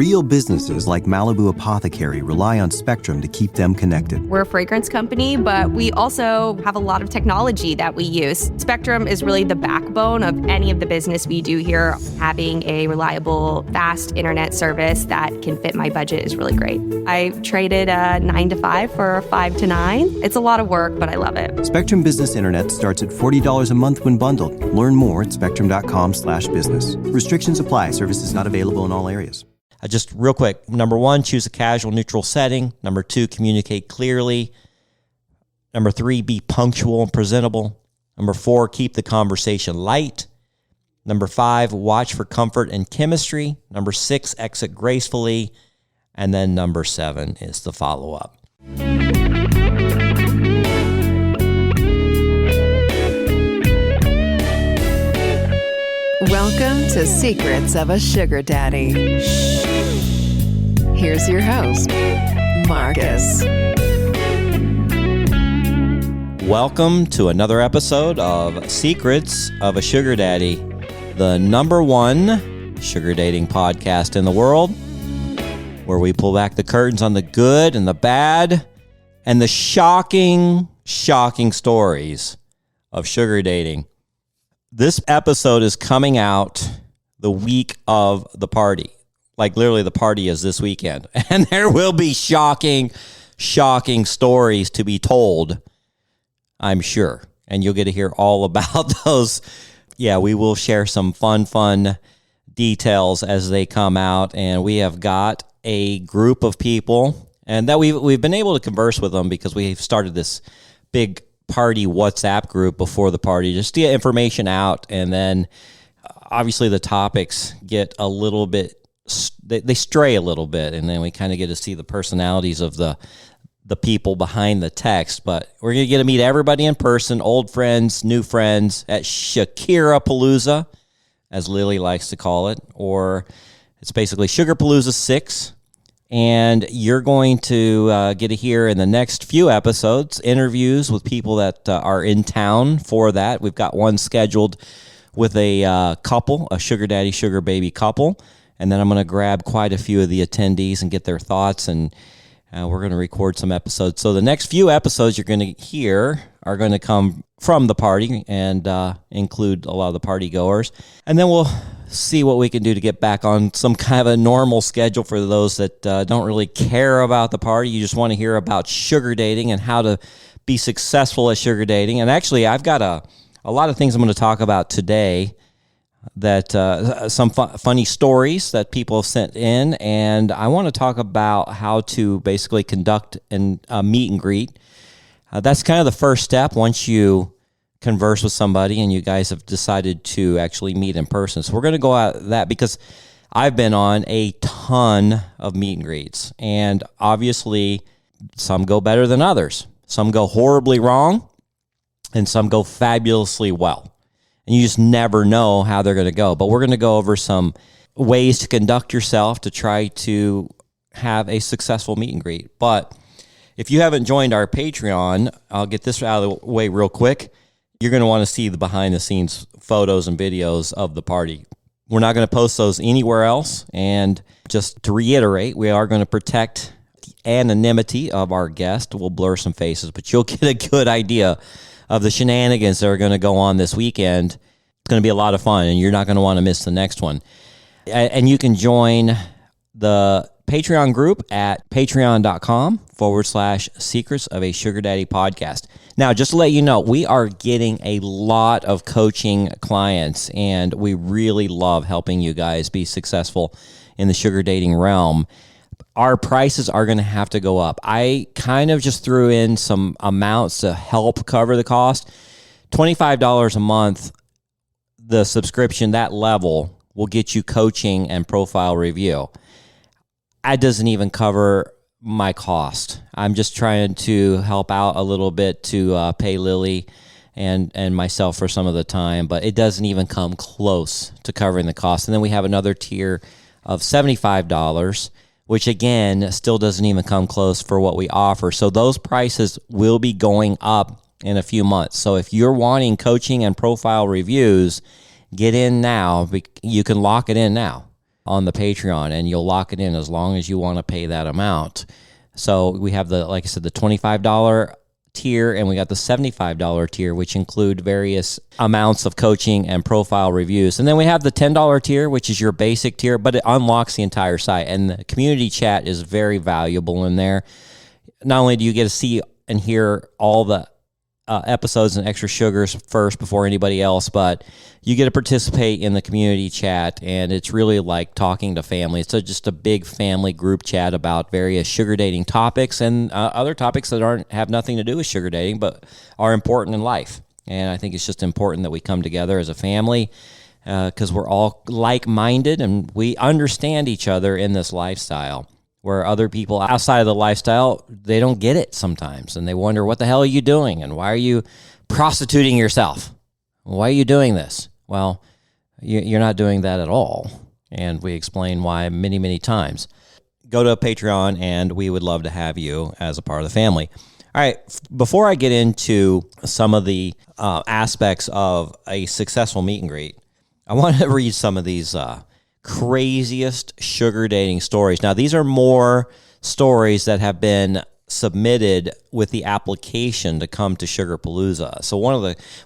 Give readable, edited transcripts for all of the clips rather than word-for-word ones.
Real businesses like Malibu Apothecary rely on Spectrum to keep them connected. We're a fragrance company, but we also have a lot of technology that we use. Spectrum is really the backbone of any of the business we do here. Having a reliable, fast internet service that can fit my budget is really great. I traded a 9 to 5 for a 5 to 9. It's a lot of work, but I love it. Spectrum Business Internet starts at $40 a month when bundled. Learn more at spectrum.com/business. Restrictions apply. Services not available in all areas. Just real quick, number 1, choose a casual, neutral setting. Number 2, communicate clearly. Number 3, be punctual and presentable. Number 4, keep the conversation light. Number 5, watch for comfort and chemistry. Number 6, exit gracefully. And then number 7 is the follow-up. Welcome to Secrets of a Sugar Daddy. Here's your host, Marcus. Welcome to another episode of Secrets of a Sugar Daddy, the number 1 sugar dating podcast in the world, where we pull back the curtains on the good and the bad and the shocking stories of sugar dating. This episode is coming out the week of the party. Like literally the party is this weekend. And there will be shocking stories to be told, I'm sure. And you'll get to hear all about those. Yeah, we will share some fun details as they come out. And we have got a group of people and that we've been able to converse with them because we've started this big party WhatsApp group before the party just to get information out, and then obviously the topics get a little bit they stray a little bit, and then we kind of get to see the personalities of the people behind the text. But we're gonna get to meet everybody in person, old friends, new friends, at Shakira Palooza, as Lily likes to call it, or it's basically Sugar Palooza 6. And you're going to get to hear in the next few episodes interviews with people that are in town for that. We've got one scheduled with a couple, a sugar daddy, sugar baby couple. And then I'm going to grab quite a few of the attendees and get their thoughts. And we're going to record some episodes. So the next few episodes you're going to hear are going to come from the party and include a lot of the party goers. And then we'll see what we can do to get back on some kind of a normal schedule for those that don't really care about the party. You just want to hear about sugar dating and how to be successful at sugar dating. And actually, I've got a lot of things I'm going to talk about today, that some funny stories that people have sent in. And I want to talk about how to basically conduct a meet and greet. That's kind of the first step once you converse with somebody and you guys have decided to actually meet in person. So we're going to go at that because I've been on a ton of meet and greets, and obviously some go better than others. Some go horribly wrong and some go fabulously well. And you just never know how they're going to go. But we're going to go over some ways to conduct yourself to try to have a successful meet and greet. But if you haven't joined our Patreon, I'll get this out of the way real quick. You're going to want to see the behind-the-scenes photos and videos of the party. We're not going to post those anywhere else. And just to reiterate, we are going to protect the anonymity of our guest. We'll blur some faces, but you'll get a good idea of the shenanigans that are going to go on this weekend. It's going to be a lot of fun, and you're not going to want to miss the next one. And you can join the Patreon group at patreon.com/secrets of a sugar daddy podcast. Now, just to let you know, we are getting a lot of coaching clients, and we really love helping you guys be successful in the sugar dating realm. Our prices are going to have to go up. I kind of just threw in some amounts to help cover the cost. $25 a month, the subscription, that level will get you coaching and profile review. That doesn't even cover my cost. I'm just trying to help out a little bit to pay Lily and myself for some of the time, but it doesn't even come close to covering the cost. And then we have another tier of $75, which again, still doesn't even come close for what we offer. So those prices will be going up in a few months. So if you're wanting coaching and profile reviews, get in now. You can lock it in now. on the Patreon, and you'll lock it in as long as you want to pay that amount. So we have like I said, the $25 tier, and we got the $75 tier, which include various amounts of coaching and profile reviews. And then we have the $10 tier, which is your basic tier, but it unlocks the entire site. And the community chat is very valuable in there. Not only do you get to see and hear all the episodes and extra sugars first before anybody else, but you get to participate in the community chat, and it's really like talking to family. It's just a big family group chat about various sugar dating topics and other topics that have nothing to do with sugar dating, but are important in life. And I think it's just important that we come together as a family because we're all like-minded and we understand each other in this lifestyle, where other people outside of the lifestyle, they don't get it sometimes, and they wonder, what the hell are you doing, and why are you prostituting yourself? Why are you doing this? Well, you're not doing that at all, and we explain why many, many times. Go to Patreon, and we would love to have you as a part of the family. All right, before I get into some of the aspects of a successful meet and greet, I want to read some of these craziest sugar dating stories. Now, these are more stories that have been submitted with the application to come to Sugarpalooza. So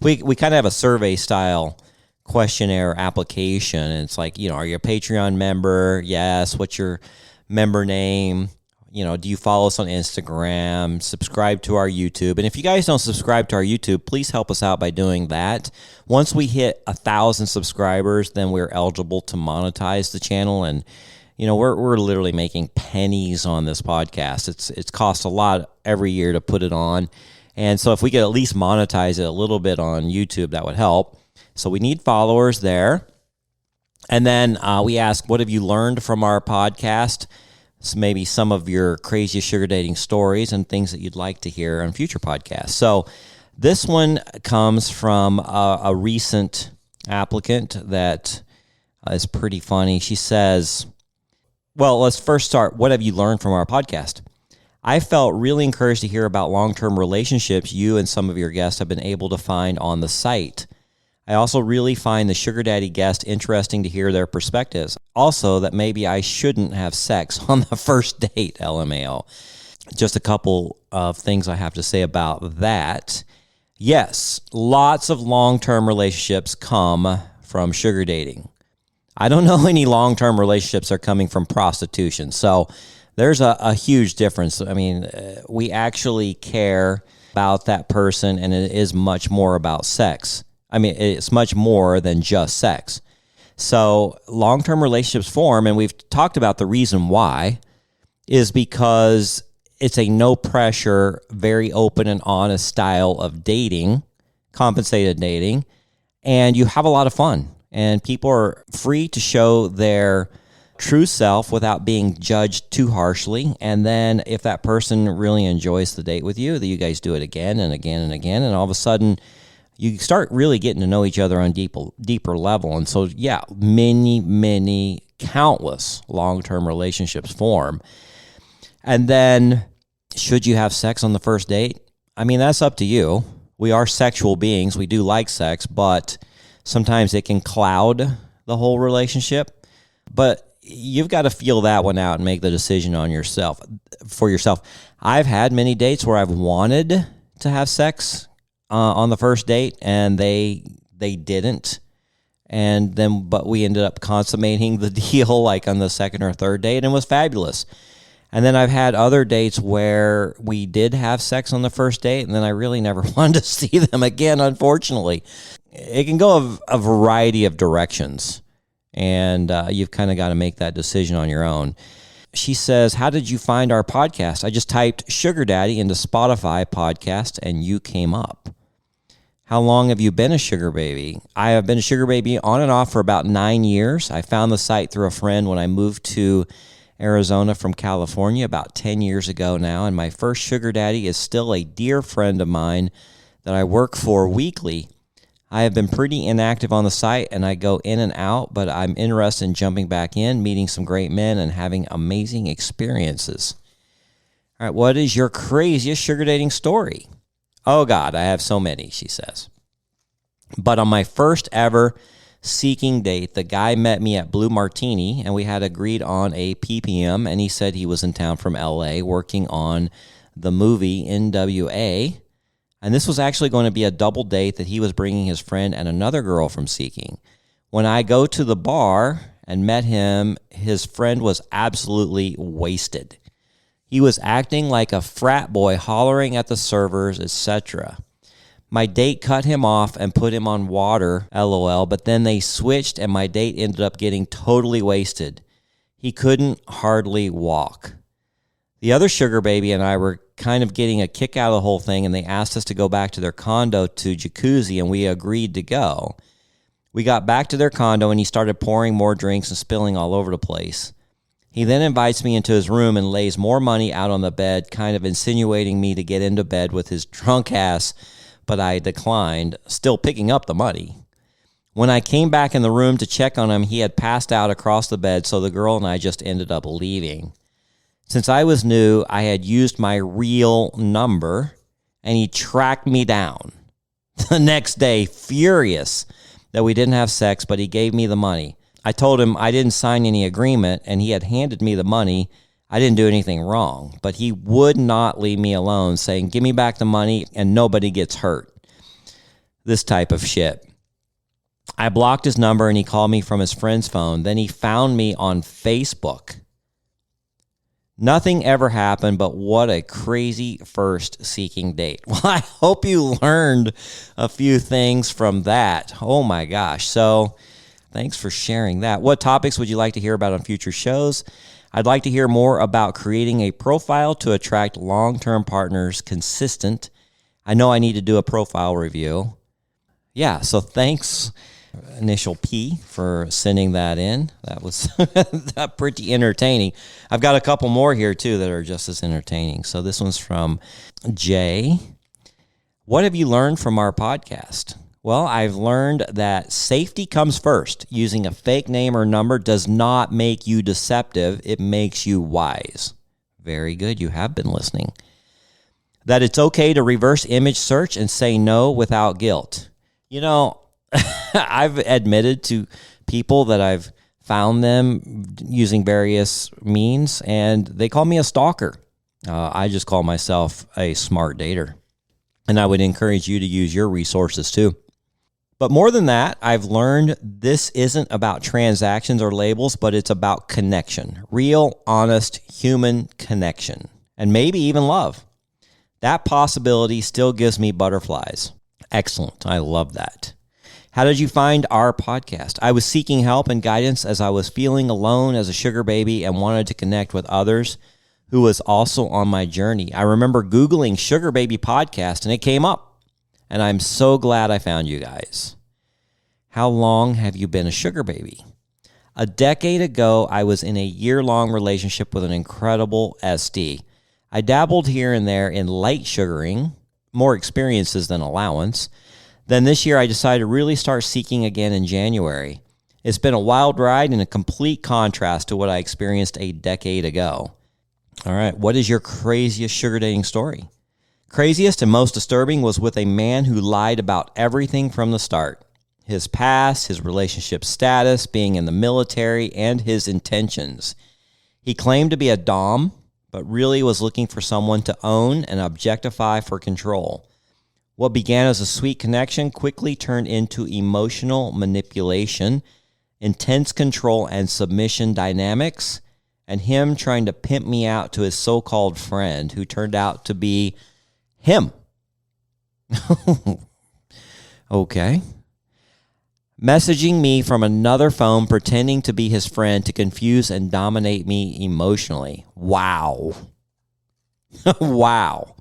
we kind of have a survey style questionnaire application, and it's like, are you a Patreon member? Yes. What's your member name? Do you follow us on Instagram? Subscribe to our YouTube. And if you guys don't subscribe to our YouTube, please help us out by doing that. Once we hit 1,000 subscribers, then we're eligible to monetize the channel. And, we're literally making pennies on this podcast. It's cost a lot every year to put it on. And so if we could at least monetize it a little bit on YouTube, that would help. So we need followers there. And then we ask, what have you learned from our podcast? So maybe some of your craziest sugar dating stories and things that you'd like to hear on future podcasts. So this one comes from a recent applicant that is pretty funny. She says, well, let's first start. What have you learned from our podcast? I felt really encouraged to hear about long-term relationships you and some of your guests have been able to find on the site. I also really find the sugar daddy guest interesting to hear their perspectives. Also, that maybe I shouldn't have sex on the first date, LMAO. Just a couple of things I have to say about that. Yes, lots of long-term relationships come from sugar dating. I don't know any long-term relationships are coming from prostitution. So there's a huge difference. I mean, we actually care about that person, and it is much more about sex. I mean, it's much more than just sex. So long-term relationships form, and we've talked about the reason why, is because it's a no-pressure, very open and honest style of dating, compensated dating, and you have a lot of fun. And people are free to show their true self without being judged too harshly. And then if that person really enjoys the date with you, that you guys do it again and again and again, and all of a sudden you start really getting to know each other on deeper level. And so, yeah, many, countless long-term relationships form. And then, should you have sex on the first date? I mean, that's up to you. We are sexual beings. We do like sex, but sometimes it can cloud the whole relationship. But you've got to feel that one out and make the decision for yourself. I've had many dates where I've wanted to have sex on the first date, and they didn't, but we ended up consummating the deal like on the second or third date, and it was fabulous. And then I've had other dates where we did have sex on the first date, and then I really never wanted to see them again, unfortunately. It can go a variety of directions, and you've kind of got to make that decision on your own. She says, how did you find our podcast? I just typed Sugar Daddy into Spotify podcast, and you came up. How long have you been a sugar baby? I have been a sugar baby on and off for about 9 years. I found the site through a friend when I moved to Arizona from California about 10 years ago now, and my first sugar daddy is still a dear friend of mine that I work for weekly. I have been pretty inactive on the site, and I go in and out, but I'm interested in jumping back in, meeting some great men, and having amazing experiences. All right, what is your craziest sugar dating story? Oh, God, I have so many, she says. But on my first ever seeking date. The guy met me at Blue Martini, and we had agreed on a ppm, and he said he was in town from LA working on the movie NWA. And this was actually going to be a double date that he was bringing his friend and another girl from Seeking. When I go to the bar and met him, his friend was absolutely wasted. He was acting like a frat boy, hollering at the servers, etc. My date cut him off and put him on water, LOL, but then they switched and my date ended up getting totally wasted. He couldn't hardly walk. The other sugar baby and I were kind of getting a kick out of the whole thing, and they asked us to go back to their condo to jacuzzi, and we agreed to go. We got back to their condo, and he started pouring more drinks and spilling all over the place. He then invites me into his room and lays more money out on the bed, kind of insinuating me to get into bed with his drunk ass, but I declined, still picking up the money. When I came back in the room to check on him, he had passed out across the bed, so the girl and I just ended up leaving. Since I was new, I had used my real number, and he tracked me down. The next day, furious that we didn't have sex, but he gave me the money. I told him I didn't sign any agreement, and he had handed me the money. I didn't do anything wrong, but he would not leave me alone, saying, give me back the money and nobody gets hurt. This type of shit. I blocked his number, and he called me from his friend's phone. Then he found me on Facebook. Nothing ever happened, but what a crazy first Seeking date. Well, I hope you learned a few things from that. Oh my gosh. So thanks for sharing that. What topics would you like to hear about on future shows? I'd like to hear more about creating a profile to attract long-term partners consistent. I know I need to do a profile review. Yeah, so thanks, Initial P, for sending that in. That was pretty entertaining. I've got a couple more here, too, that are just as entertaining. So this one's from Jay. What have you learned from our podcast? Well, I've learned that safety comes first. Using a fake name or number does not make you deceptive. It makes you wise. Very good. You have been listening. That it's okay to reverse image search and say no without guilt. You know, I've admitted to people that I've found them using various means, and they call me a stalker. I just call myself a smart dater. And I would encourage you to use your resources too. But more than that, I've learned this isn't about transactions or labels, but it's about connection. Real, honest, human connection. And maybe even love. That possibility still gives me butterflies. Excellent. I love that. How did you find our podcast? I was seeking help and guidance as I was feeling alone as a sugar baby and wanted to connect with others who was also on my journey. I remember Googling Sugar Baby Podcast and it came up. And I'm so glad I found you guys. How long have you been a sugar baby? A decade ago, I was in a year-long relationship with an incredible SD. I dabbled here and there in light sugaring, more experiences than allowance. Then this year, I decided to really start seeking again in January. It's been a wild ride and a complete contrast to what I experienced a decade ago. All right, what is your craziest sugar dating story? Craziest and most disturbing was with a man who lied about everything from the start. His past, his relationship status, being in the military, and his intentions. He claimed to be a dom, but really was looking for someone to own and objectify for control. What began as a sweet connection quickly turned into emotional manipulation, intense control and submission dynamics, and him trying to pimp me out to his so-called friend who turned out to be him. Okay. Messaging me from another phone, pretending to be his friend to confuse and dominate me emotionally. Wow. Wow.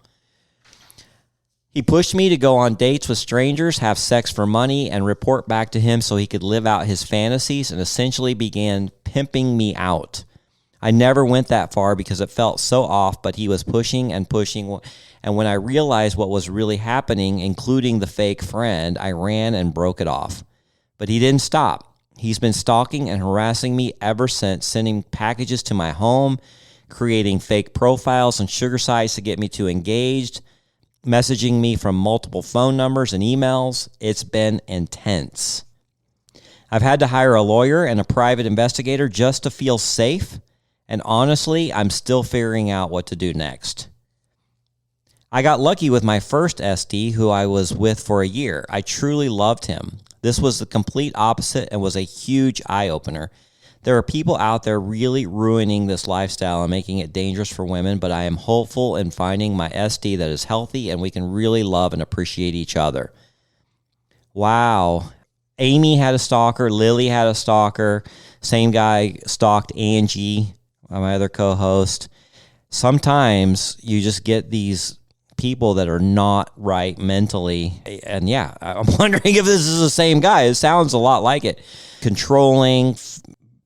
He pushed me to go on dates with strangers, have sex for money, and report back to him so he could live out his fantasies, and essentially began pimping me out. I never went that far because it felt so off, but he was pushing and pushing. And when I realized what was really happening, including the fake friend, I ran and broke it off. But he didn't stop. He's been stalking and harassing me ever since, sending packages to my home, creating fake profiles on sugar sites to get me too engaged, messaging me from multiple phone numbers and emails. It's been intense. I've had to hire a lawyer and a private investigator just to feel safe, and honestly, I'm still figuring out what to do next. I got lucky with my first SD, who I was with for a year. I truly loved him. This was the complete opposite and was a huge eye-opener. There are people out there really ruining this lifestyle and making it dangerous for women, but I am hopeful in finding my SD that is healthy and we can really love and appreciate each other. Wow. Amy had a stalker. Lily had a stalker. Same guy stalked Angie, my other co-host. Sometimes you just get these people that are not right mentally. And yeah, I'm wondering if this is the same guy. It sounds a lot like it. Controlling,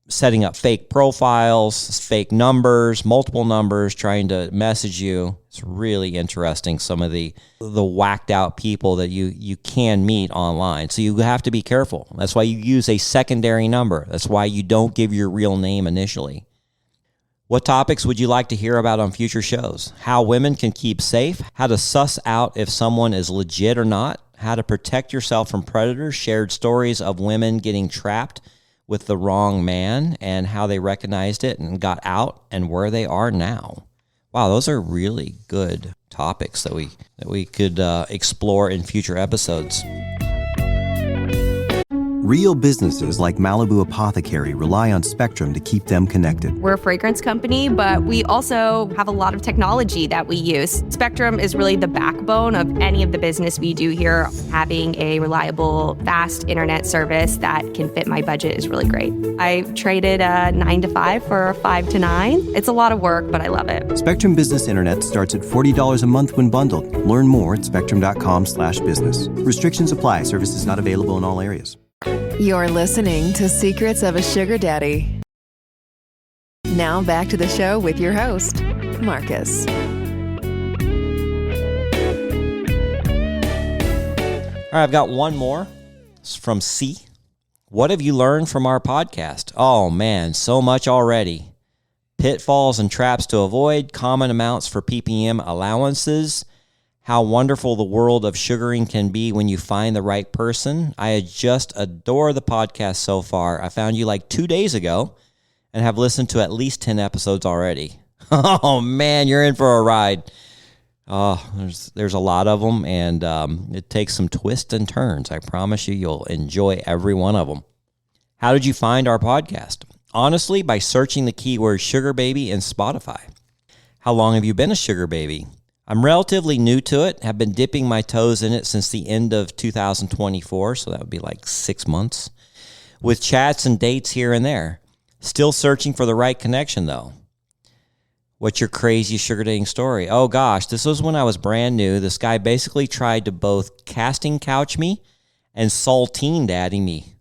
setting up fake profiles, fake numbers, multiple numbers, trying to message you. It's really interesting, some of the whacked out people that you can meet online. So you have to be careful. That's why you use a secondary number. That's why you don't give your real name initially. What topics would you like to hear about on future shows? How women can keep safe, how to suss out if someone is legit or not, how to protect yourself from predators, shared stories of women getting trapped with the wrong man and how they recognized it and got out and where they are now. Wow, those are really good topics that we could explore in future episodes. Real businesses like Malibu Apothecary rely on Spectrum to keep them connected. We're a fragrance company, but we also have a lot of technology that we use. Spectrum is really the backbone of any of the business we do here. Having a reliable, fast internet service that can fit my budget is really great. I traded a 9 to 5 for a 5 to 9. It's a lot of work, but I love it. Spectrum Business Internet starts at $40 a month when bundled. Learn more at spectrum.com/business. Restrictions apply. Services not available in all areas. You're listening to Secrets of a Sugar Daddy. Now back to the show with your host, Marcus. All right, I've got one more. It's from C. What have you learned from our podcast? Oh, man, so much already. Pitfalls and traps to avoid, common amounts for ppm allowances, how wonderful the world of sugaring can be when you find the right person. I just adore the podcast so far. I found you like 2 days ago and have listened to at least 10 episodes already. Oh, man, you're in for a ride. Oh, there's a lot of them, and it takes some twists and turns. I promise you, you'll enjoy every one of them. How did you find our podcast? Honestly, by searching the keyword sugar baby in Spotify. How long have you been a sugar baby? I'm relatively new to it, have been dipping my toes in it since the end of 2024, so that would be like 6 months, with chats and dates here and there. Still searching for the right connection, though. What's your crazy sugar dating story? Oh, gosh, this was when I was brand new. This guy basically tried to both casting couch me and saltine daddy me.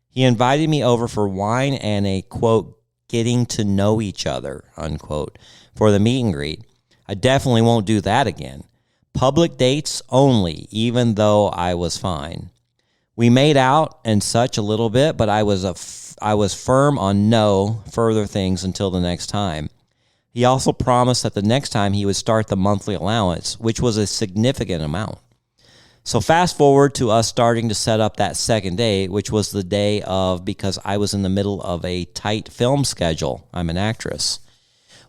He invited me over for wine and a, quote, getting to know each other, unquote, for the meet and greet. I definitely won't do that again. Public dates only, even though I was fine. We made out and such a little bit, but I was firm on no further things until the next time. He also promised that the next time he would start the monthly allowance, which was a significant amount. So fast forward to us starting to set up that second date, which was the day of, because I was in the middle of a tight film schedule. I'm an actress.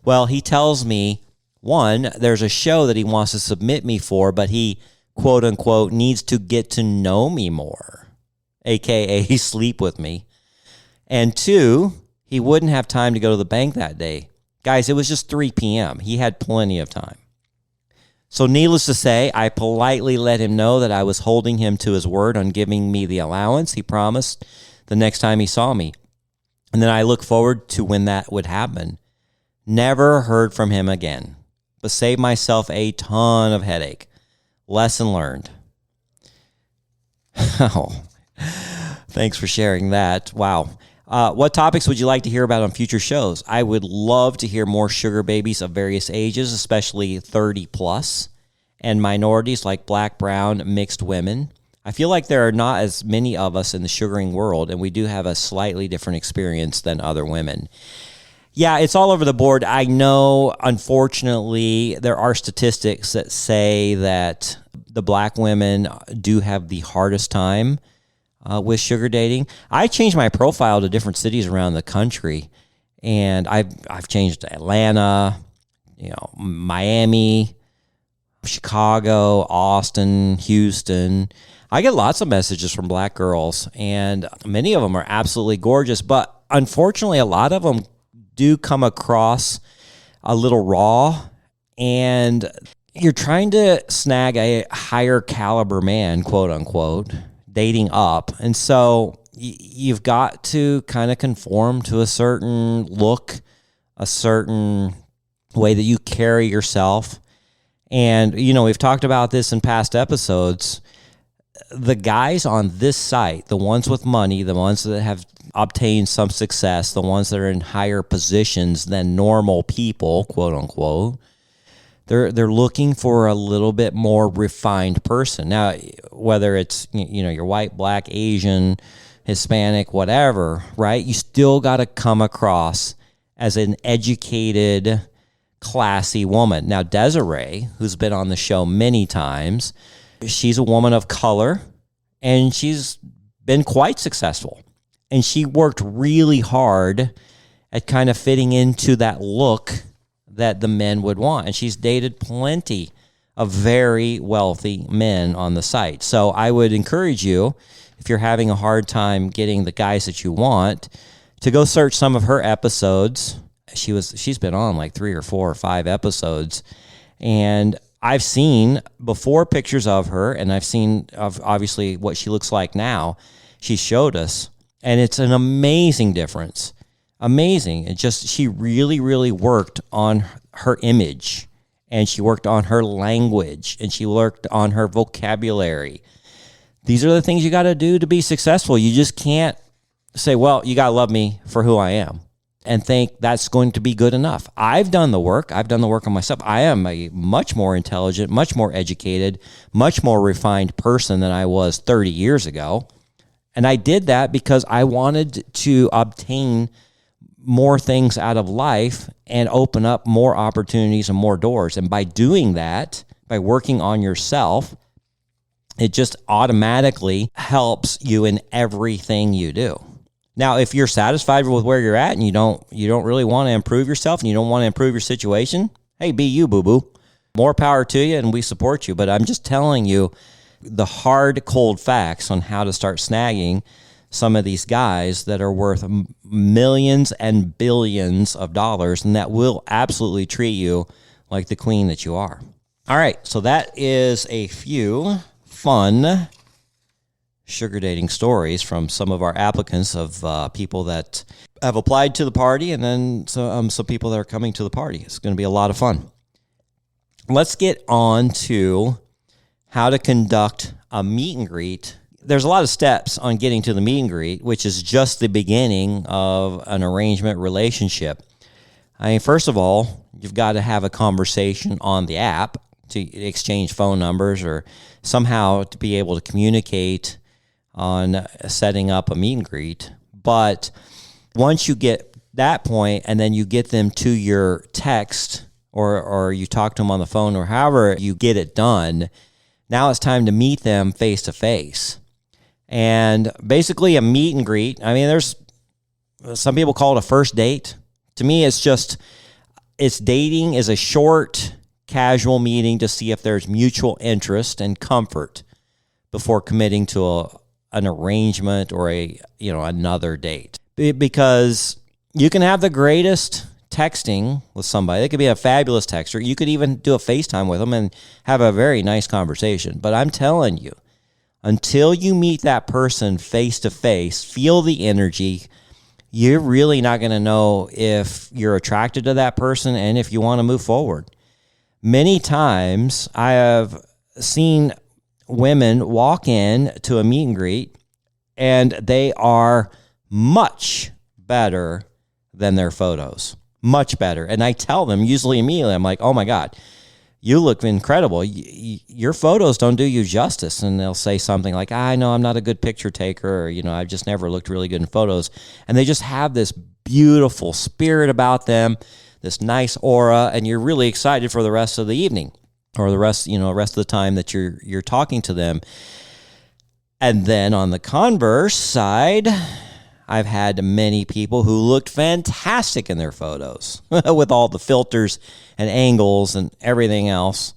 Well, he tells me, one, there's a show that he wants to submit me for, but he, quote unquote, needs to get to know me more, aka sleep with me. And two, he wouldn't have time to go to the bank that day. Guys, it was just 3 p.m. He had plenty of time. So needless to say, I politely let him know that I was holding him to his word on giving me the allowance he promised the next time he saw me. And then I look forward to when that would happen. Never heard from him again, but saved myself a ton of headache. Lesson learned. Oh, thanks for sharing that. Wow. What topics would you like to hear about on future shows? I would love to hear more sugar babies of various ages, especially 30 plus, and minorities like black, brown, mixed women. I feel like there are not as many of us in the sugaring world, and we do have a slightly different experience than other women. Yeah, it's all over the board. I know, unfortunately, there are statistics that say that the black women do have the hardest time with sugar dating. I changed my profile to different cities around the country, and I've changed to Atlanta, Miami, Chicago, Austin, Houston. I get lots of messages from black girls, and many of them are absolutely gorgeous, but unfortunately, a lot of them do come across a little raw, and you're trying to snag a higher caliber man, quote unquote, dating up. And so you've got to kind of conform to a certain look, a certain way that you carry yourself. And, we've talked about this in past episodes. The guys on this site, the ones with money, the ones that have obtained some success, the ones that are in higher positions than normal people, quote unquote, they're looking for a little bit more refined person. Now, whether it's, you're white, black, Asian, Hispanic, whatever, right? You still got to come across as an educated, classy woman. Now, Desiree, who's been on the show many times, she's a woman of color, and she's been quite successful. And she worked really hard at kind of fitting into that look that the men would want. And she's dated plenty of very wealthy men on the site. So I would encourage you, if you're having a hard time getting the guys that you want, to go search some of her episodes. She's been on like 3 or 4 or 5 episodes. And I've seen before pictures of her, and I've seen obviously what she looks like now. She showed us, and it's an amazing difference. Amazing. She really, really worked on her image, and she worked on her language, and she worked on her vocabulary. These are the things you got to do to be successful. You just can't say, well, you got to love me for who I am, and think that's going to be good enough. I've done the work. I've done the work on myself. I am a much more intelligent, much more educated, much more refined person than I was 30 years ago. And I did that because I wanted to obtain more things out of life and open up more opportunities and more doors. And by doing that, by working on yourself, it just automatically helps you in everything you do. Now, if you're satisfied with where you're at and you don't really want to improve yourself and you don't want to improve your situation, hey, be you, boo-boo. More power to you, and we support you. But I'm just telling you the hard, cold facts on how to start snagging some of these guys that are worth millions and billions of dollars, and that will absolutely treat you like the queen that you are. All right, so that is a few fun sugar dating stories from some of our applicants of people that have applied to the party, and then some people that are coming to the party. It's going to be a lot of fun. Let's get on to how to conduct a meet and greet. There's a lot of steps on getting to the meet and greet, which is just the beginning of an arrangement relationship. I mean, first of all, you've got to have a conversation on the app to exchange phone numbers or somehow to be able to communicate on setting up a meet and greet. But once you get that point and then you get them to your text or you talk to them on the phone or however you get it done, now it's time to meet them face to face. And basically a meet and greet, I mean, there's some people call it a first date. To me, it's dating is a short, casual meeting to see if there's mutual interest and comfort before committing to an arrangement or another date. Because you can have the greatest texting with somebody. They could be a fabulous texter. You could even do a FaceTime with them and have a very nice conversation. But I'm telling you, until you meet that person face to face, feel the energy, you're really not going to know if you're attracted to that person and if you want to move forward. Many times I have seen women walk in to a meet and greet and they are much better than their photos. Much better. And I tell them usually immediately, I'm like, oh my God, you look incredible. Your photos don't do you justice. And they'll say something like, I know I'm not a good picture taker, or, I've just never looked really good in photos. And they just have this beautiful spirit about them, this nice aura, and you're really excited for the rest of the evening or the rest of the time that you're talking to them. And then on the converse side, I've had many people who looked fantastic in their photos with all the filters and angles and everything else.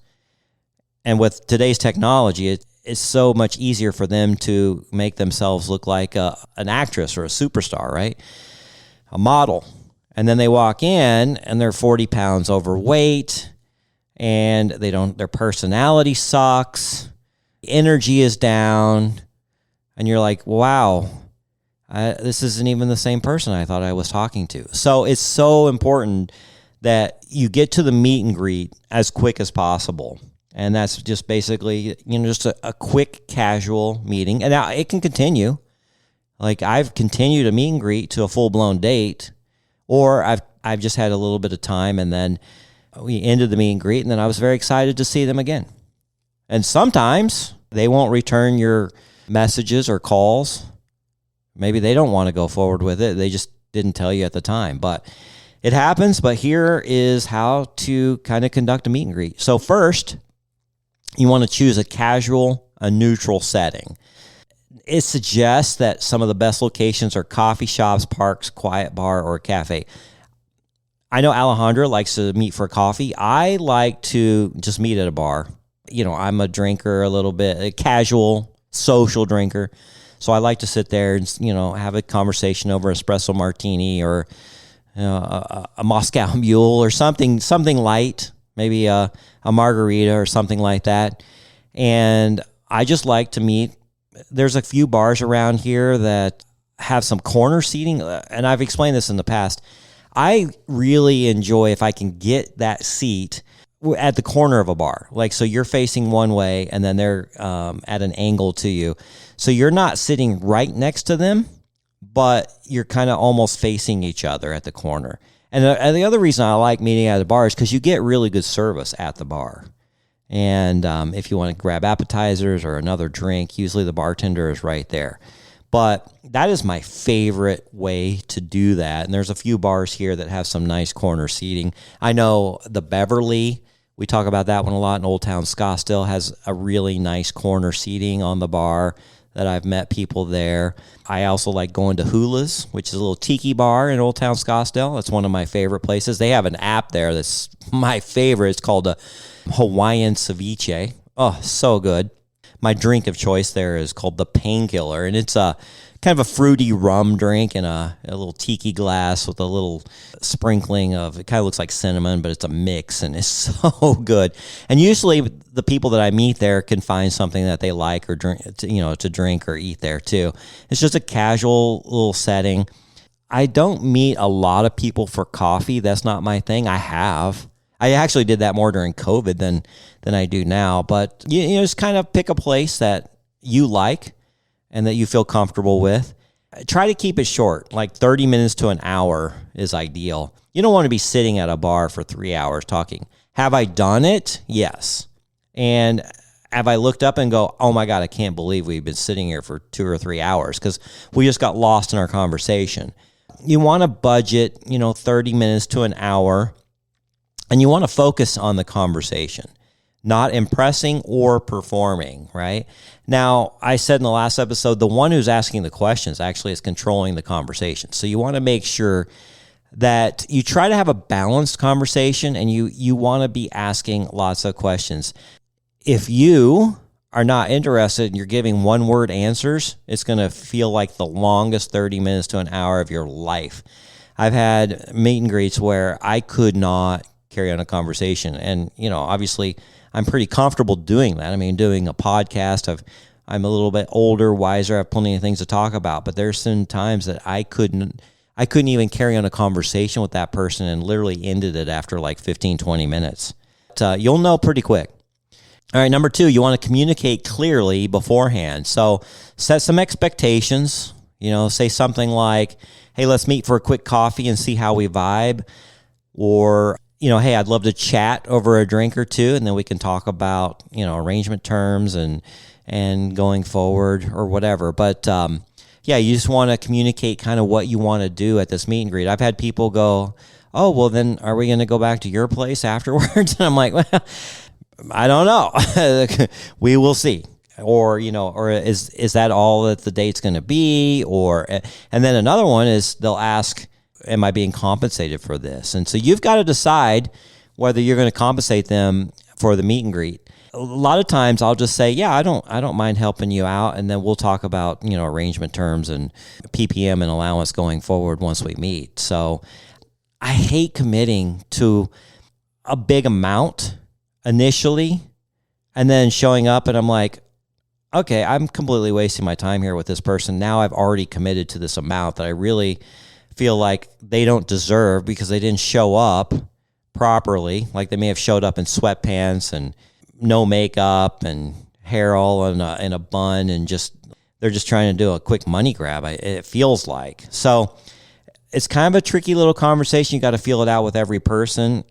And with today's technology, it's so much easier for them to make themselves look like an actress or a superstar, right? A model. And then they walk in and they're 40 pounds overweight and their personality sucks. Energy is down. And you're like, wow, this isn't even the same person I thought I was talking to. So it's so important that you get to the meet and greet as quick as possible. And that's just basically, just a quick, casual meeting. And now it can continue. Like I've continued a meet and greet to a full-blown date, or I've just had a little bit of time, and then we ended the meet and greet, and then I was very excited to see them again. And sometimes they won't return your messages or calls. Maybe they don't want to go forward with it. They just didn't tell you at the time. But it happens. But here is how to kind of conduct a meet and greet. So first, you want to choose a neutral setting. It suggests that some of the best locations are coffee shops, parks, quiet bar, or a cafe. I know Alejandra likes to meet for coffee. I like to just meet at a bar. I'm a drinker a little bit, a casual, social drinker. So I like to sit there and, have a conversation over espresso martini or a Moscow Mule or something light, maybe a margarita or something like that. And I just like to meet. There's a few bars around here that have some corner seating, and I've explained this in the past. I really enjoy if I can get that seat at the corner of a bar. Like, so you're facing one way and then they're at an angle to you. So you're not sitting right next to them, but you're kind of almost facing each other at the corner. And the other reason I like meeting at a bar is because you get really good service at the bar. And if you want to grab appetizers or another drink, usually the bartender is right there. But that is my favorite way to do that. And there's a few bars here that have some nice corner seating. I know the Beverly, we talk about that one a lot in Old Town Scottsdale, has a really nice corner seating on the bar that I've met people there. I also like going to Hula's, which is a little tiki bar in Old Town Scottsdale. That's one of my favorite places. They have an app there that's my favorite. It's called a Hawaiian Ceviche. Oh, so good. My drink of choice there is called the Painkiller, and it's a kind of a fruity rum drink in a little tiki glass with a little sprinkling of, it kind of looks like cinnamon, but it's a mix, and it's so good. And usually the people that I meet there can find something that they like or drink, to drink or eat there too. It's just a casual little setting. I don't meet a lot of people for coffee. That's not my thing. I actually did that more during COVID than I do now. But you just kind of pick a place that you like and that you feel comfortable with. Try to keep it short, like 30 minutes to an hour is ideal. You don't want to be sitting at a bar for 3 hours talking. Have I done it? Yes. And have I looked up and go, oh my God, I can't believe we've been sitting here for 2 or 3 hours because we just got lost in our conversation. You want to budget, 30 minutes to an hour. And you want to focus on the conversation, not impressing or performing, right? Now, I said in the last episode, the one who's asking the questions actually is controlling the conversation. So you want to make sure that you try to have a balanced conversation and you want to be asking lots of questions. If you are not interested and you're giving one-word answers, it's going to feel like the longest 30 minutes to an hour of your life. I've had meet and greets where I could not carry on a conversation. And, obviously I'm pretty comfortable doing that. I mean, doing a podcast, I'm a little bit older, wiser, I have plenty of things to talk about, but there's some times that I couldn't even carry on a conversation with that person and literally ended it after like 15, 20 minutes. But, you'll know pretty quick. All right, number 2, you want to communicate clearly beforehand. So set some expectations, say something like, hey, let's meet for a quick coffee and see how we vibe. Or, hey, I'd love to chat over a drink or two, and then we can talk about, arrangement terms and going forward or whatever. But, you just want to communicate kind of what you want to do at this meet and greet. I've had people go, oh, well, then are we going to go back to your place afterwards? And I'm like, well, I don't know. We will see. or is that all that the date's going to be? And then another one is they'll ask, am I being compensated for this? And so you've got to decide whether you're going to compensate them for the meet and greet. A lot of times I'll just say, yeah, I don't mind helping you out, and then we'll talk about, arrangement terms and PPM and allowance going forward once we meet. So I hate committing to a big amount initially and then showing up and I'm like, okay, I'm completely wasting my time here with this person. Now I've already committed to this amount that I really feel like they don't deserve because they didn't show up properly. Like they may have showed up in sweatpants and no makeup and hair all in a bun and they're just trying to do a quick money grab. It feels like. So it's kind of a tricky little conversation. You got to feel it out with every person.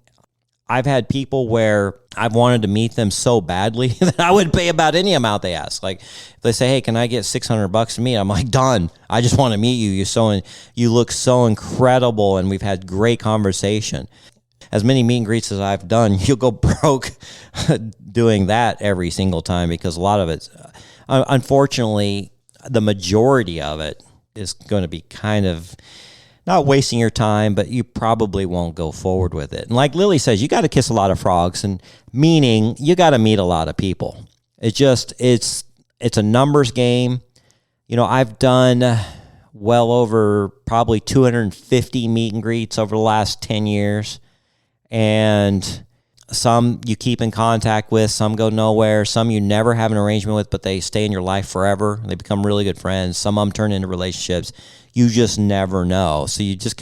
I've had people where I've wanted to meet them so badly that I would pay about any amount they ask. Like if they say, hey, can I get $600 to meet? I'm like, done. I just want to meet you. You look so incredible and we've had great conversation. As many meet and greets as I've done, you'll go broke doing that every single time because a lot of it, unfortunately, the majority of it is going to be kind of not wasting your time, but you probably won't go forward with it. And like Lily says, you got to kiss a lot of frogs, and meaning you got to meet a lot of people. It's a numbers game. I've done well over probably 250 meet and greets over the last 10 years. And some you keep in contact with, some go nowhere, some you never have an arrangement with, but they stay in your life forever. They become really good friends. Some of them turn into relationships. You just never know. So you just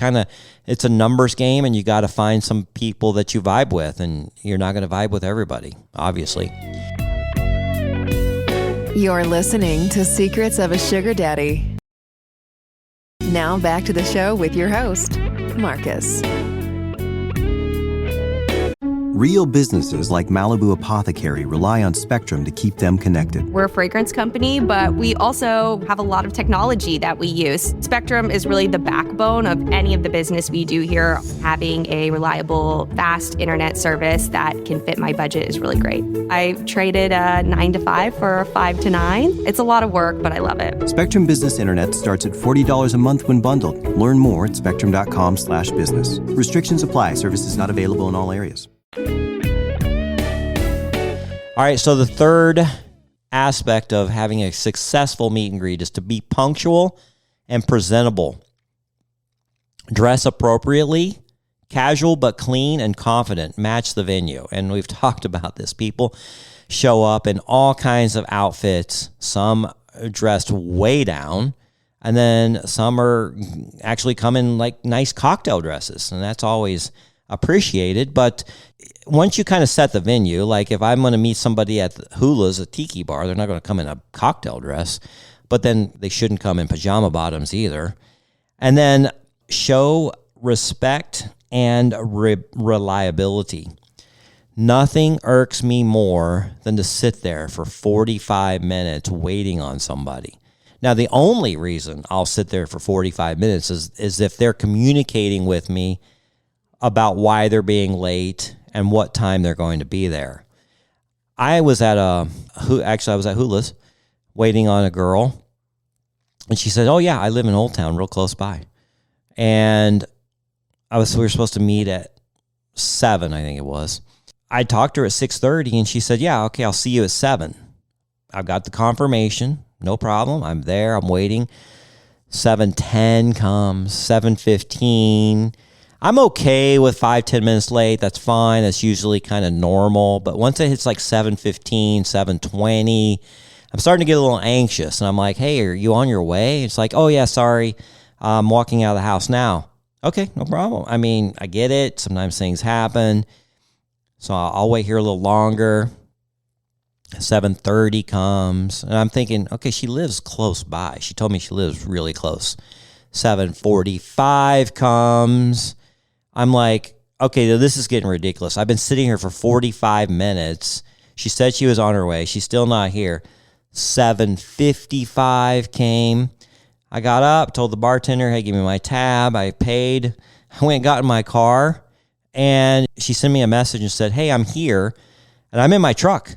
it's a numbers game, and you got to find some people that you vibe with, and you're not going to vibe with everybody, obviously. You're listening to Secrets of a Sugar Daddy. Now back to the show with your host, Marcus. Real businesses like Malibu Apothecary rely on Spectrum to keep them connected. We're a fragrance company, but we also have a lot of technology that we use. Spectrum is really the backbone of any of the business we do here. Having a reliable, fast internet service that can fit my budget is really great. I traded a 9 to 5 for a 5 to 9. It's a lot of work, but I love it. Spectrum Business Internet starts at $40 a month when bundled. Learn more at spectrum.com/business. Restrictions apply. Services not available in all areas. All right, so the third aspect of having a successful meet and greet is to be punctual and presentable. Dress appropriately, casual but clean and confident. Match the venue. And we've talked about this. People show up in all kinds of outfits. Some dressed way down, and then some are actually come in like nice cocktail dresses, and that's always appreciated. But once you kind of set the venue, like if I'm going to meet somebody at Hula's, a tiki bar, they're not going to come in a cocktail dress, but then they shouldn't come in pajama bottoms either. And then show respect and reliability. Nothing irks me more than to sit there for 45 minutes waiting on somebody. Now, the only reason I'll sit there for 45 minutes is if they're communicating with me about why they're being late and what time they're going to be there. I was at Hula's waiting on a girl, and she said, oh yeah, I live in Old Town, real close by. And we were supposed to meet at 7, I think it was. I talked to her at 6:30, and she said, yeah, okay, I'll see you at 7. I've got the confirmation, no problem. I'm there, I'm waiting. 7:10 comes, 7:15. I'm okay with 5-10 minutes late. That's fine. That's usually kind of normal. But once it hits like 7:15, 7:20, I'm starting to get a little anxious. And I'm like, hey, are you on your way? It's like, oh, yeah, sorry. I'm walking out of the house now. Okay, no problem. I mean, I get it. Sometimes things happen. So I'll wait here a little longer. 7:30 comes. And I'm thinking, okay, she lives close by. She told me she lives really close. 7:45 comes. I'm like, okay, this is getting ridiculous. I've been sitting here for 45 minutes. She said she was on her way. She's still not here. 7:55 came. I got up, told the bartender, hey, give me my tab. I paid. I went and got in my car, and she sent me a message and said, hey, I'm here, and I'm in my truck.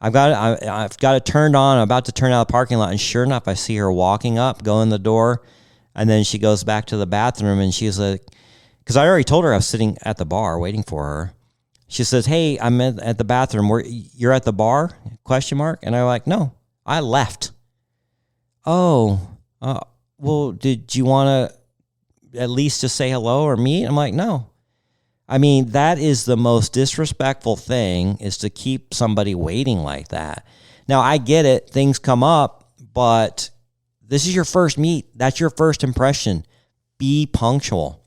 I've got it turned on. I'm about to turn out of the parking lot, and sure enough, I see her walking up, go in the door, and then she goes back to the bathroom, and she's like, because I already told her I was sitting at the bar waiting for her. She says, "Hey, I'm at the bathroom. You're at the bar?" ? And I'm like, "No, I left." "Oh, well, did you want to at least just say hello or meet?" I'm like, "No." I mean, that is the most disrespectful thing, is to keep somebody waiting like that. Now, I get it. Things come up, but this is your first meet. That's your first impression. Be punctual.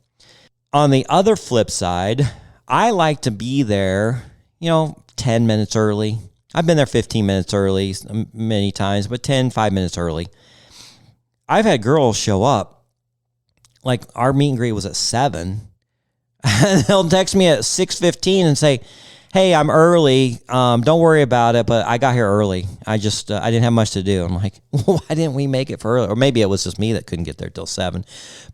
On the other flip side, I like to be there, 10 minutes early. I've been there 15 minutes early many times, but 5 minutes early. I've had girls show up, like our meet and greet was at 7. And they'll text me at 6:15 and say, "Hey, I'm early. Don't worry about it, but I got here early. I didn't have much to do." I'm like, well, why didn't we make it for early? Or maybe it was just me that couldn't get there till 7.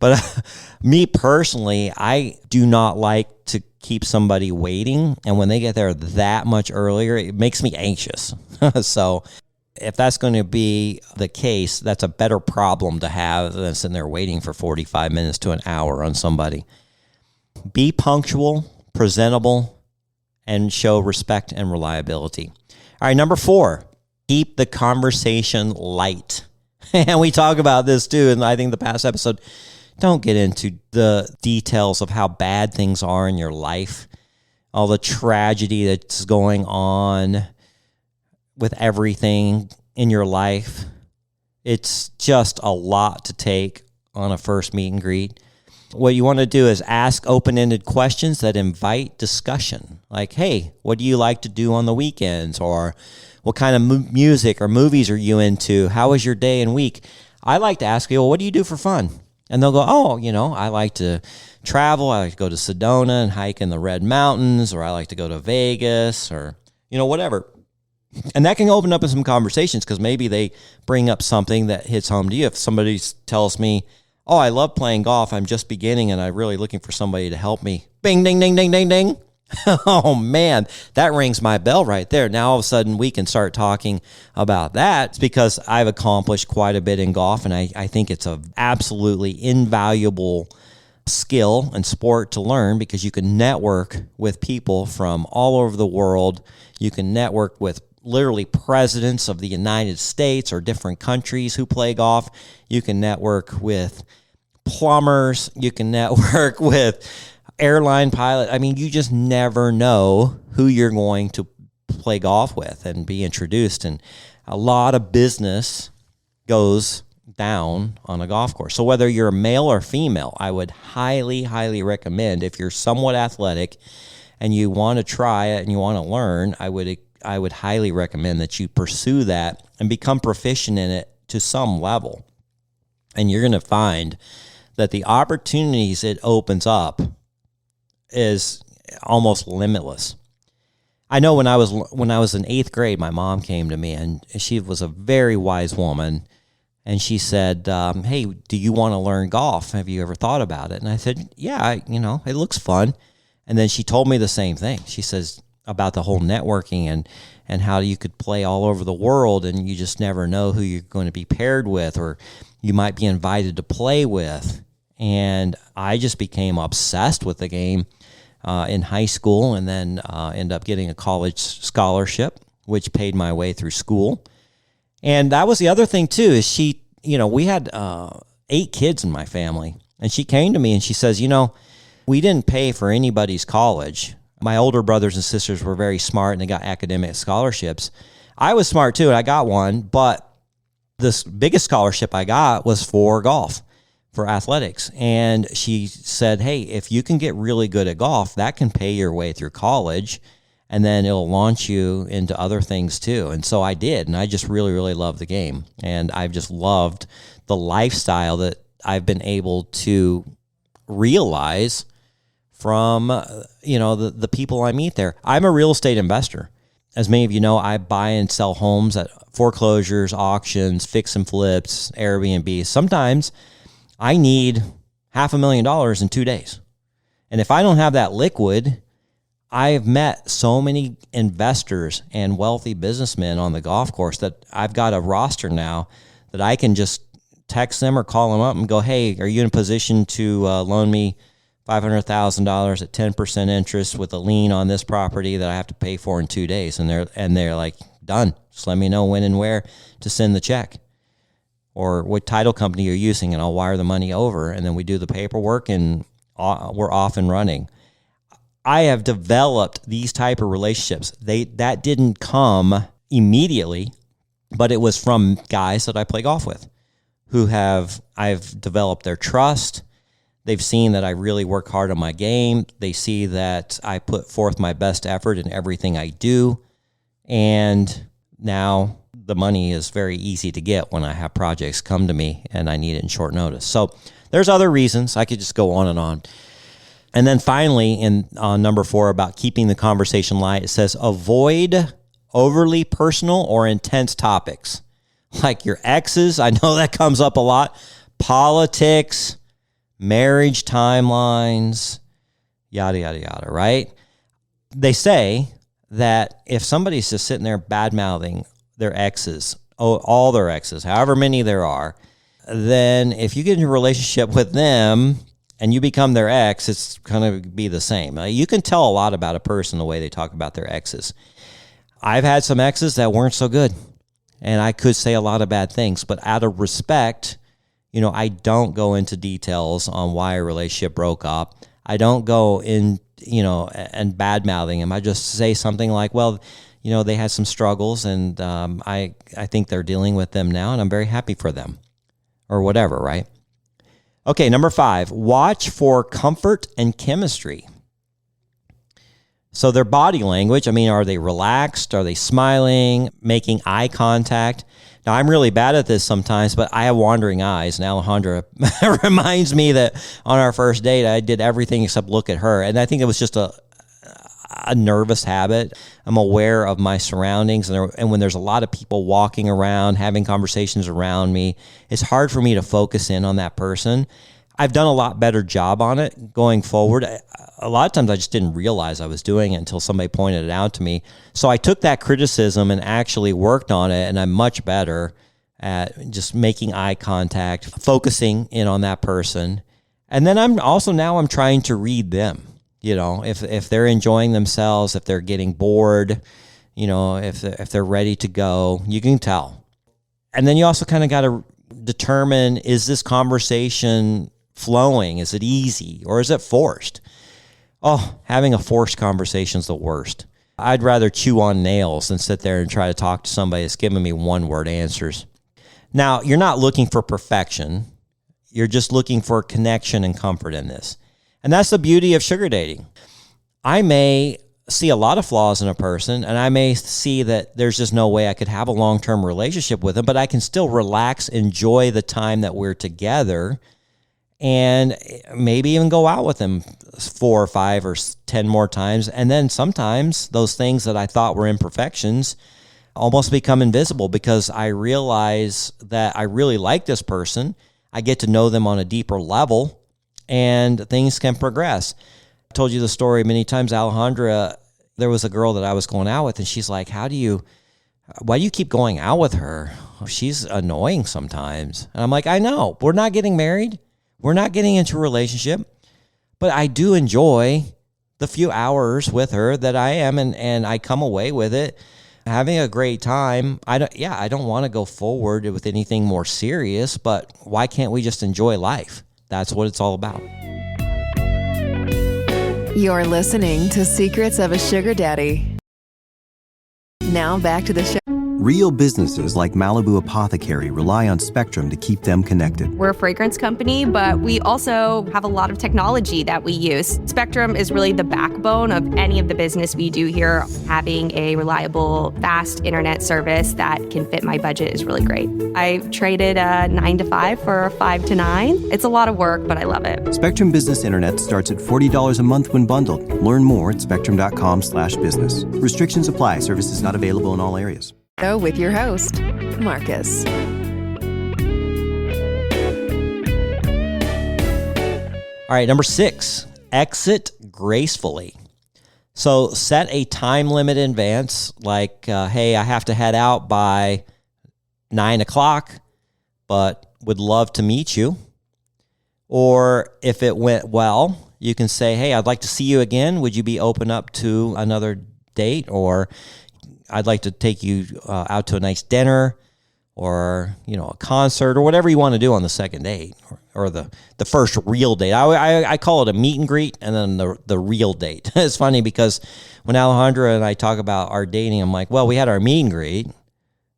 But me personally, I do not like to keep somebody waiting. And when they get there that much earlier, it makes me anxious. So if that's going to be the case, that's a better problem to have than sitting there waiting for 45 minutes to an hour on somebody. Be punctual, presentable, and show respect and reliability. All right, number 4, keep the conversation light. And we talk about this too, and I think the past episode, don't get into the details of how bad things are in your life, all the tragedy that's going on with everything in your life. It's just a lot to take on a first meet and greet. What you want to do is ask open-ended questions that invite discussion. Like, hey, what do you like to do on the weekends? Or what kind of music or movies are you into? How was your day and week? I like to ask people, what do you do for fun? And they'll go, oh, I like to travel. I like to go to Sedona and hike in the Red Mountains, or I like to go to Vegas, or, whatever. And that can open up some conversations, because maybe they bring up something that hits home to you. If somebody tells me, oh, I love playing golf, I'm just beginning and I'm really looking for somebody to help me. Bing, ding, ding, ding, ding, ding. Oh, man, that rings my bell right there. Now, all of a sudden, we can start talking about that. It's because I've accomplished quite a bit in golf, and I think it's an absolutely invaluable skill and sport to learn, because you can network with people from all over the world. You can network with literally presidents of the United States or different countries who play golf. You can network with plumbers. You can network with airline pilot. I mean, you just never know who you're going to play golf with and be introduced. And a lot of business goes down on a golf course. So whether you're a male or female, I would highly, highly recommend, if you're somewhat athletic and you want to try it and you want to learn, I would highly recommend that you pursue that and become proficient in it to some level. And you're going to find that the opportunities it opens up is almost limitless. I know when I was in 8th grade, my mom came to me, and she was a very wise woman, and she said, "Hey, do you want to learn golf? Have you ever thought about it?" And I said, "Yeah, it looks fun." And then she told me the same thing. She says about the whole networking and how you could play all over the world, and you just never know who you're going to be paired with, or you might be invited to play with. And I just became obsessed with the game in high school, and then ended up getting a college scholarship, which paid my way through school. And that was the other thing too, is we had 8 kids in my family, and she came to me and she says, we didn't pay for anybody's college. My older brothers and sisters were very smart, and they got academic scholarships. I was smart too, and I got one, but the biggest scholarship I got was for golf, for athletics. And she said, hey, if you can get really good at golf, that can pay your way through college, and then it'll launch you into other things too. And so I did, and I just really, really loved the game. And I've just loved the lifestyle that I've been able to realize from, the people I meet there. I'm a real estate investor. As many of you know, I buy and sell homes at foreclosures, auctions, fix and flips, Airbnb. Sometimes I need $500,000 in 2 days. And if I don't have that liquid, I've met so many investors and wealthy businessmen on the golf course that I've got a roster now that I can just text them or call them up and go, hey, are you in a position to loan me $500,000 at 10% interest with a lien on this property that I have to pay for in 2 days? And they're like, done. Just let me know when and where to send the check or what title company you're using, and I'll wire the money over. And then we do the paperwork and we're off and running. I have developed these type of relationships. That didn't come immediately, but it was from guys that I play golf with I've developed their trust. They've seen that I really work hard on my game. They see that I put forth my best effort in everything I do. And now the money is very easy to get when I have projects come to me and I need it in short notice. So there's other reasons. I could just go on and on. And then finally, on number 4, about keeping the conversation light, it says avoid overly personal or intense topics. Like your exes, I know that comes up a lot. Politics, marriage timelines, yada, yada, yada, right? They say that if somebody's just sitting there bad-mouthing their exes, all their exes, however many there are, then if you get in a relationship with them and you become their ex, it's going to be the same. You can tell a lot about a person the way they talk about their exes. I've had some exes that weren't so good, and I could say a lot of bad things, but out of respect, I don't go into details on why a relationship broke up. I don't go in, and bad-mouthing them. I just say something like, well, they had some struggles, and I think they're dealing with them now, and I'm very happy for them, or whatever, right? Okay, number 5, watch for comfort and chemistry. So their body language, are they relaxed? Are they smiling, making eye contact? Now, I'm really bad at this sometimes, but I have wandering eyes, and Alejandra reminds me that on our first date, I did everything except look at her, and I think it was just a nervous habit. I'm aware of my surroundings, and when there's a lot of people walking around, having conversations around me, it's hard for me to focus in on that person. I've done a lot better job on it going forward. A lot of times I just didn't realize I was doing it until somebody pointed it out to me. So I took that criticism and actually worked on it, and I'm much better at just making eye contact, focusing in on that person. And then I'm trying to read them. If they're enjoying themselves, if they're getting bored, if they're ready to go, you can tell. And then you also kind of got to determine, is this conversation flowing? Is it easy or is it forced? Oh, having a forced conversation is the worst. I'd rather chew on nails than sit there and try to talk to somebody that's giving me one-word answers. Now, you're not looking for perfection. You're just looking for connection and comfort in this. And that's the beauty of sugar dating. I may see a lot of flaws in a person, and I may see that there's just no way I could have a long-term relationship with them, but I can still relax, enjoy the time that we're together, and maybe even go out with them 4 or 5 or 10 more times. And then sometimes those things that I thought were imperfections almost become invisible because I realize that I really like this person. I get to know them on a deeper level, and things can progress. I told you the story many times, Alejandra. There was a girl that I was going out with, and she's like, why do you keep going out with her? She's annoying sometimes. And I'm like, I know. We're not getting married. We're not getting into a relationship. But I do enjoy the few hours with her that I am, and I come away with it having a great time. I don't want to go forward with anything more serious, but why can't we just enjoy life? That's what it's all about. You're listening to Secrets of a Sugar Daddy. Now back to the show. Real businesses like Malibu Apothecary rely on Spectrum to keep them connected. We're a fragrance company, but we also have a lot of technology that we use. Spectrum is really the backbone of any of the business we do here. Having a reliable, fast internet service that can fit my budget is really great. I've traded a 9 to 5 for a 5 to 9. It's a lot of work, but I love it. Spectrum Business Internet starts at $40 a month when bundled. Learn more at spectrum.com/business. Restrictions apply. Services not available in all areas. With your host, Marcus. All right, number 6, exit gracefully. So set a time limit in advance, like, hey, I have to head out by 9 o'clock, but would love to meet you. Or if it went well, you can say, hey, I'd like to see you again. Would you be open up to another date? Or I'd like to take you out to a nice dinner, or, a concert, or whatever you want to do on the second date, or the first real date. I call it a meet and greet, and then the real date. It's funny because when Alejandra and I talk about our dating, I'm like, well, we had our meet and greet,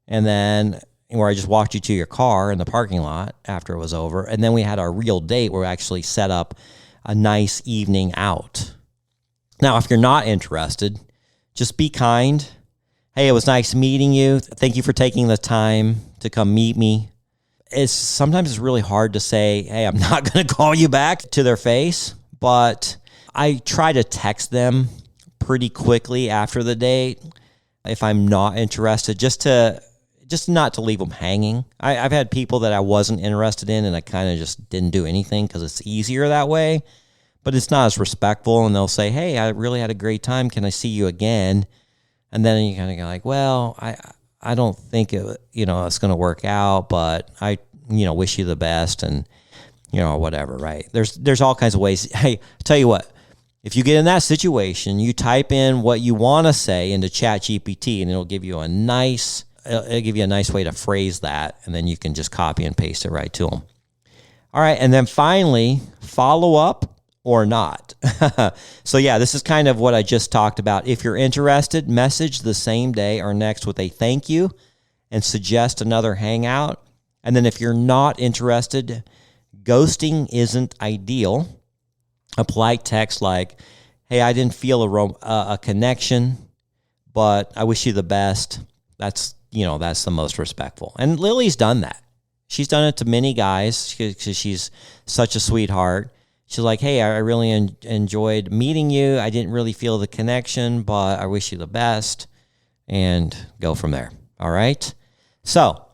and then where I just walked you to your car in the parking lot after it was over, and then we had our real date where we actually set up a nice evening out. Now, if you're not interested, just be kind. Hey, it was nice meeting you. Thank you for taking the time to come meet me. Sometimes it's really hard to say, hey, I'm not going to call you back to their face, but I try to text them pretty quickly after the date if I'm not interested, just not to leave them hanging. I've had people that I wasn't interested in, and I kind of just didn't do anything because it's easier that way, but it's not as respectful, and they'll say, hey, I really had a great time. Can I see you again? And then you kind of go like, well, I don't think it's going to work out, but I wish you the best, and whatever, right? There's all kinds of ways. Hey, I'll tell you what, if you get in that situation, you type in what you want to say into ChatGPT, and it'll give you a nice way to phrase that, and then you can just copy and paste it right to them. All right, and then finally, follow up or not. So yeah, this is kind of what I just talked about. If you're interested, message the same day or next with a thank you and suggest another hangout. And then if you're not interested, ghosting isn't ideal. A polite text like, hey, I didn't feel a connection, but I wish you the best. That's the most respectful. And Lily's done that. She's done it to many guys because she's such a sweetheart. She's like, hey, I really enjoyed meeting you. I didn't really feel the connection, but I wish you the best, and go from there. All right? So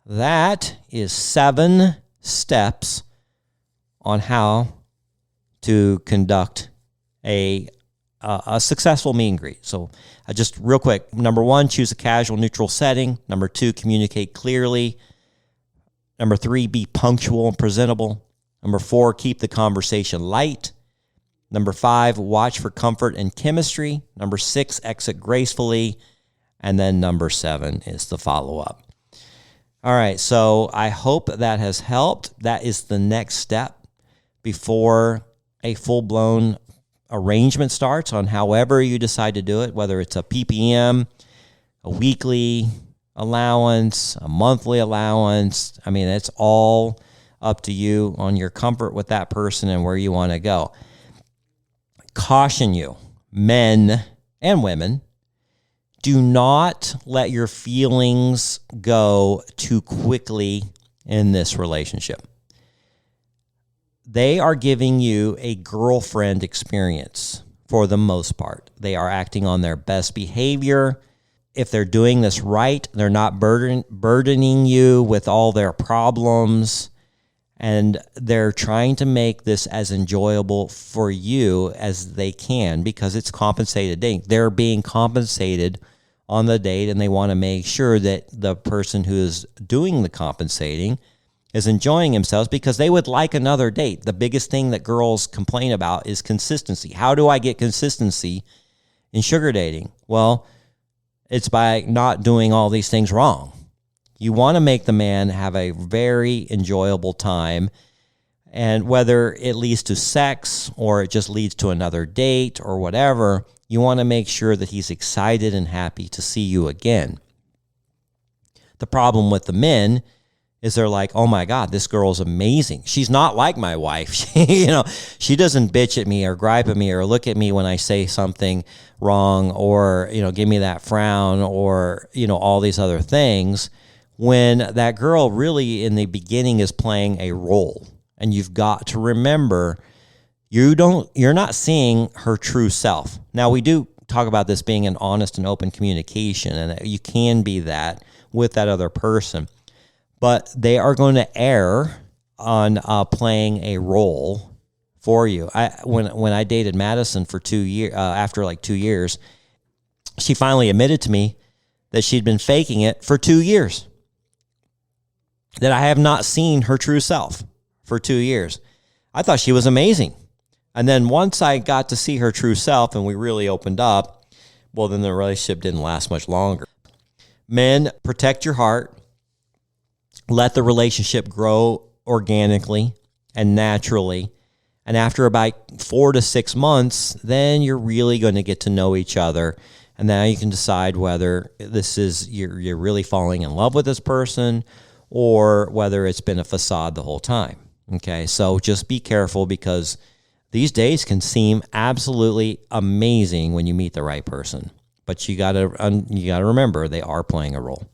that is 7 steps on how to conduct a successful meet and greet. So just real quick, number 1, choose a casual, neutral setting. Number 2, communicate clearly. Number 3, be punctual and presentable. Number 4, keep the conversation light. Number 5, watch for comfort and chemistry. Number 6, exit gracefully. And then number 7 is the follow-up. All right, so I hope that has helped. That is the next step before a full-blown arrangement starts on however you decide to do it, whether it's a PPM, a weekly allowance, a monthly allowance. I mean, it's all up to you on your comfort with that person and where you want to go. Caution you, men and women, do not let your feelings go too quickly in this relationship. They are giving you a girlfriend experience for the most part. They are acting on their best behavior. If they're doing this right, they're not burdening you with all their problems. And they're trying to make this as enjoyable for you as they can because it's compensated dating. They're being compensated on the date, and they want to make sure that the person who is doing the compensating is enjoying themselves because they would like another date. The biggest thing that girls complain about is consistency. How do I get consistency in sugar dating? Well, it's by not doing all these things wrong. You want to make the man have a very enjoyable time, and whether it leads to sex or it just leads to another date or whatever, you want to make sure that he's excited and happy to see you again. The problem with the men is they're like, oh my God, this girl's amazing. She's not like my wife. She doesn't bitch at me or gripe at me or look at me when I say something wrong or, give me that frown or, all these other things. When that girl really in the beginning is playing a role. And you've got to remember, you're not seeing her true self. Now, we do talk about this being an honest and open communication, and you can be that with that other person. But they are going to err on playing a role for you. When I dated Madison for 2 years, after like 2 years, she finally admitted to me that she'd been faking it for 2 years, that I have not seen her true self for 2 years. I thought she was amazing. And then once I got to see her true self and we really opened up, well, then the relationship didn't last much longer. Men, protect your heart. Let the relationship grow organically and naturally. And after about 4 to 6 months, then you're really going to get to know each other. And now you can decide whether this is you're really falling in love with this person or whether it's been a facade the whole time. Okay, so just be careful, because these days can seem absolutely amazing when you meet the right person. But you gotta remember, they are playing a role.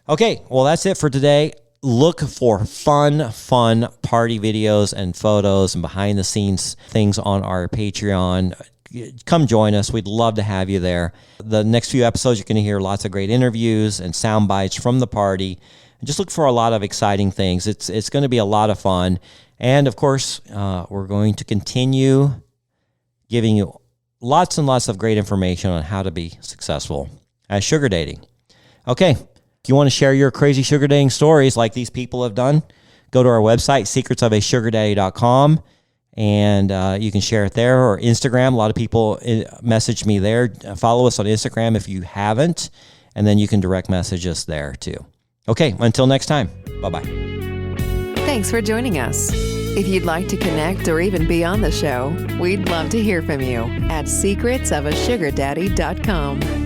Okay, well, that's it for today. Look for fun party videos and photos and behind-the-scenes things on our Patreon. Come join us. We'd love to have you there. The next few episodes, you're going to hear lots of great interviews and sound bites from the party. And just look for a lot of exciting things. It's going to be a lot of fun. And, of course, we're going to continue giving you lots and lots of great information on how to be successful at sugar dating. Okay, if you want to share your crazy sugar dating stories like these people have done, go to our website, secretsofasugardaddy.com, and you can share it there, or Instagram. A lot of people message me there. Follow us on Instagram if you haven't, and then you can direct message us there too. Okay, until next time, bye-bye. Thanks for joining us. If you'd like to connect or even be on the show, we'd love to hear from you at secretsofasugardaddy.com.